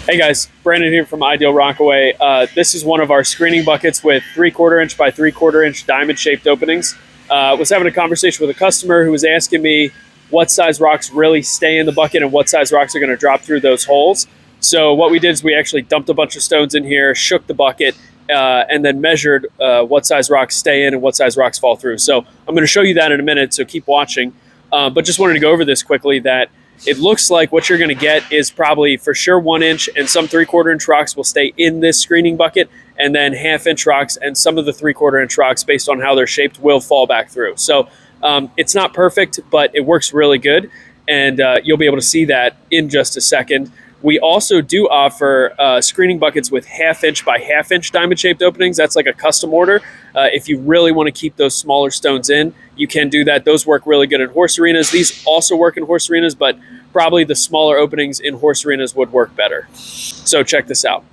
Hey guys, Brandon here from Ideal Rockaway. This is one of our screening buckets with 3/4 inch by 3/4 inch diamond shaped openings. Was having a conversation with a customer who was asking me what size rocks really stay in the bucket and what size rocks are going to drop through those holes. So what we did is we actually dumped a bunch of stones in here, shook the bucket, and then measured what size rocks stay in and what size rocks fall through. So I'm going to show you that in a minute, so keep watching. But just wanted to go over this quickly that it looks like what you're going to get is probably for sure 1 inch, and some 3/4 inch rocks will stay in this screening bucket, and then 1/2 inch rocks and some of the 3/4 inch rocks, based on how they're shaped, will fall back through. So it's not perfect, but it works really good, and you'll be able to see that in just a second. We also do offer screening buckets with 1/2 inch by 1/2 inch diamond shaped openings. That's like a custom order. If you really want to keep those smaller stones in, you can do that. Those work really good in horse arenas. These also work in horse arenas, but probably the smaller openings in horse arenas would work better. So check this out.